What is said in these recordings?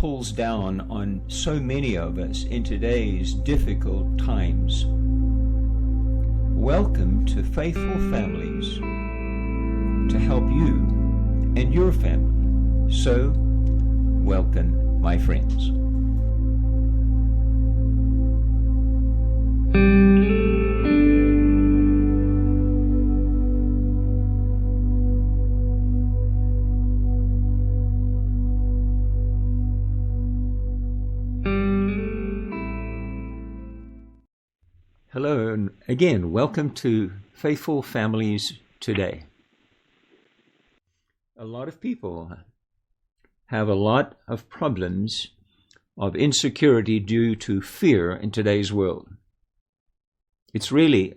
pulls down on so many of us in today's difficult times. Welcome to Faithful Families, to help you and your family. So, welcome, my friends. Hello, and again, welcome to Faithful Families Today. A lot of people have a lot of problems of insecurity due to fear in today's world. It's really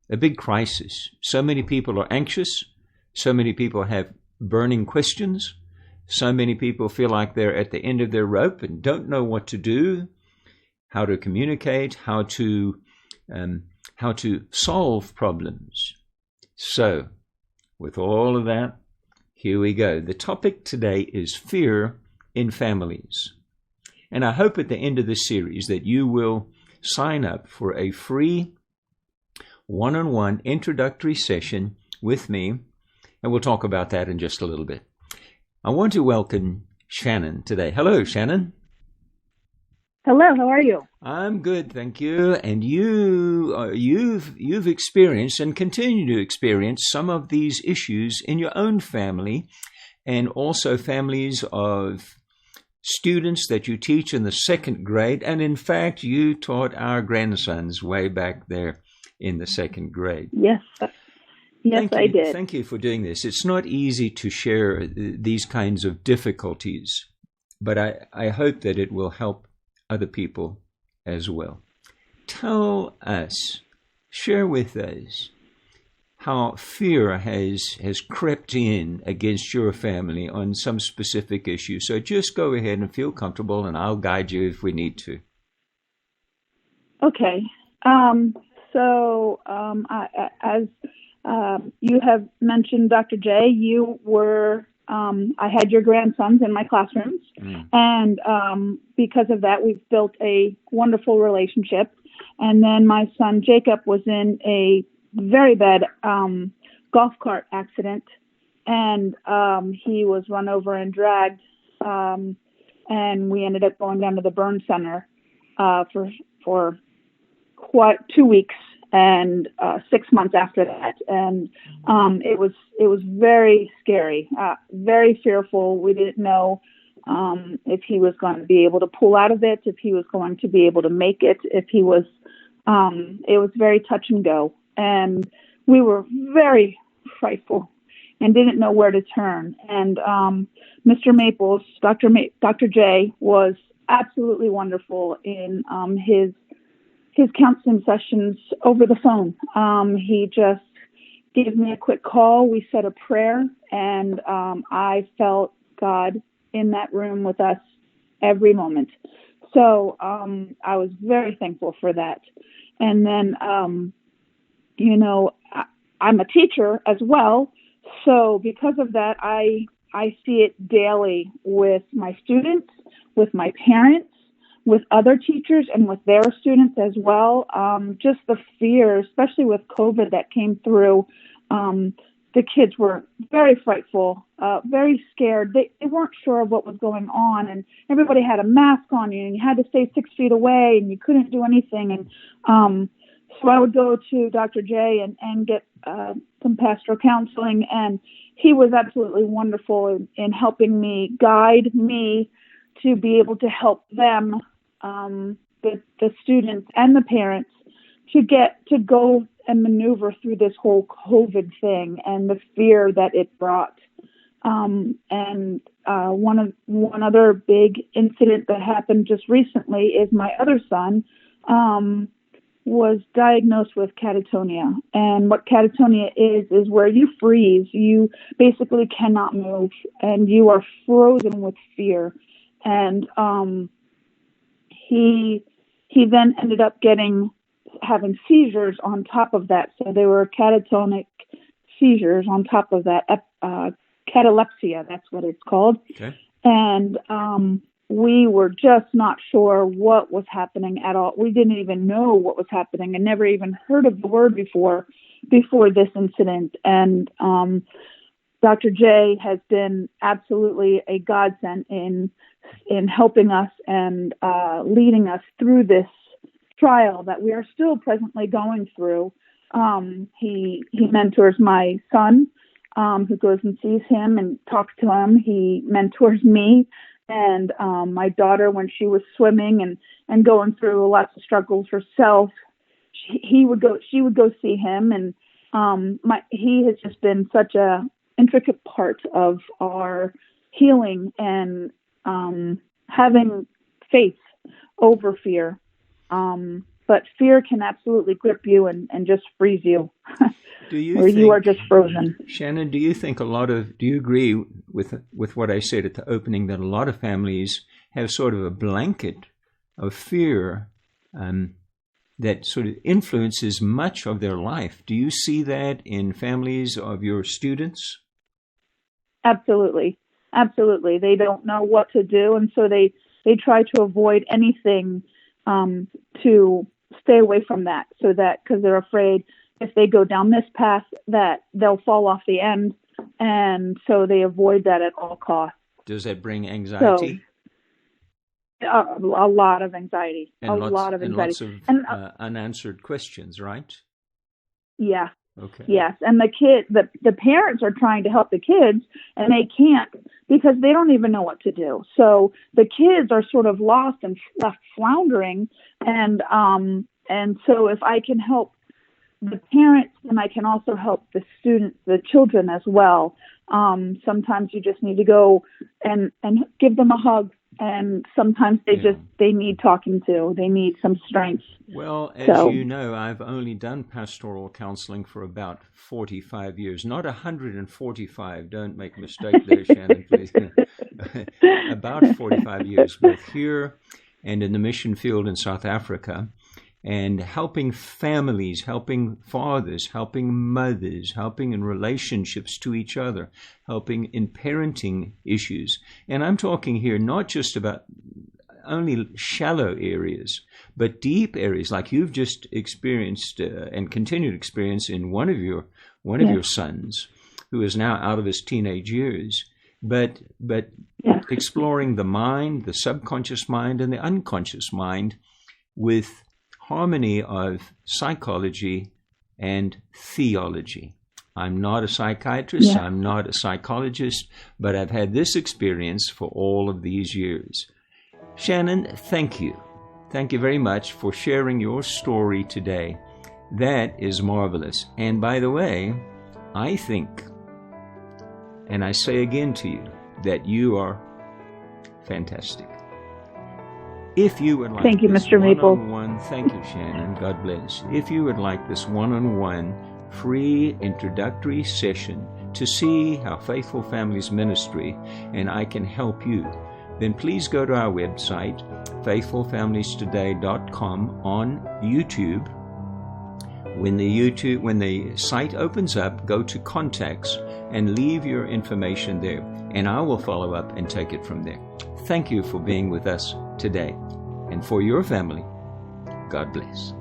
a big crisis. So many people are anxious. So many people have burning questions. So many people feel like they're at the end of their rope and don't know what to do, how to communicate, how to solve problems. So, with all of that, here we go. The topic today is fear in families. And I hope at the end of this series that you will sign up for a free one-on-one introductory session with me, and we'll talk about that in just a little bit. I want to welcome Shannon today. Hello, Shannon. Hello, how are you? I'm good, thank you. And you've experienced and continue to experience some of these issues in your own family, and also families of students that you teach in the second grade. And in fact, you taught our grandsons way back there in the second grade. Yes, I did. Thank you for doing this. It's not easy to share these kinds of difficulties, but I hope that it will help other people as well. Tell us, share with us how fear has crept in against your family on some specific issue. So just go ahead and feel comfortable, and I'll guide you if we need to. Okay. As you have mentioned, Dr. J, you were I had your grandsons in my classrooms, and because of that, we've built a wonderful relationship. And then my son Jacob was in a very bad golf cart accident, and he was run over and dragged, and we ended up going down to the burn center for quite 2 weeks and 6 months after that. And it was very scary, very fearful. We didn't know if he was going to be able to pull out of it, if he was going to be able to make it, if he was, it was very touch and go. And we were very frightful and didn't know where to turn. And Mr. Maples, Dr. J, was absolutely wonderful in his counseling sessions over the phone. He just gave me a quick call. We said a prayer, and I felt God in that room with us every moment. So I was very thankful for that. And then, I'm a teacher as well. So because of that, I see it daily with my students, with my parents, with other teachers, and with their students as well. Just the fear, especially with COVID that came through, the kids were very frightful, very scared. They weren't sure of what was going on, and everybody had a mask on you, and you had to stay 6 feet away, and you couldn't do anything. And so I would go to Dr. J and get some pastoral counseling, and he was absolutely wonderful in helping me, guide me to be able to help them, the students and the parents, to go and maneuver through this whole COVID thing and the fear that it brought. And one other big incident that happened just recently is my other son was diagnosed with catatonia. And what catatonia is where you freeze. You basically cannot move, and you are frozen with fear. And he then ended up having seizures on top of that. So they were catatonic seizures on top of that, catalepsia, that's what it's called. Okay. And we were just not sure what was happening at all. We didn't even know what was happening and never even heard of the word before this incident. And Dr. J has been absolutely a godsend in helping us and leading us through this trial that we are still presently going through. He mentors my son, who goes and sees him and talks to him. He mentors me and my daughter when she was swimming and going through lots of struggles herself. She would go see him, and he has just been such a intricate part of our healing and having faith over fear. But fear can absolutely grip you and just freeze you, you are just frozen. Shannon, do you agree with what I said at the opening, that a lot of families have sort of a blanket of fear that sort of influences much of their life? Do you see that in families of your students? Absolutely. Absolutely. They don't know what to do, and so they try to avoid anything to stay away from that, so that because they're afraid if they go down this path that they'll fall off the end, and so they avoid that at all costs. Does that bring anxiety? So, a lot of anxiety. And lots of unanswered questions, right? Yeah. Okay. Yes, and the parents are trying to help the kids, and they can't because they don't even know what to do. So the kids are sort of lost and left floundering, and so if I can help the parents, then I can also help the students, the children as well. Sometimes you just need to go and give them a hug. And sometimes they need talking to. They need some strength. Well, as you know, I've only done pastoral counseling for about 45 years. Not 145. Don't make a mistake there, Shannon, please. About 45 years, both here and in the mission field in South Africa, and helping families, helping fathers, helping mothers, helping in relationships to each other, helping in parenting issues. And I'm talking here not just about only shallow areas, but deep areas like you've just experienced and continue to experience in one of your sons, who is now out of his teenage years, but exploring the mind, the subconscious mind, and the unconscious mind with harmony of psychology and theology. I'm not a psychiatrist, I'm not a psychologist, but I've had this experience for all of these years. Shannon, thank you. Thank you very much for sharing your story today. That is marvelous. And by the way, I think, and I say again to you, that you are fantastic. If you would like thank you, Mr. Maple. Thank you, Shannon. God bless. If you would like this one-on-one free introductory session to see how Faithful Families Ministry and I can help you, then please go to our website, faithfulfamiliestoday.com, on YouTube. When the site opens up, go to contacts and leave your information there, and I will follow up and take it from there. Thank you for being with us today. And for your family, God bless.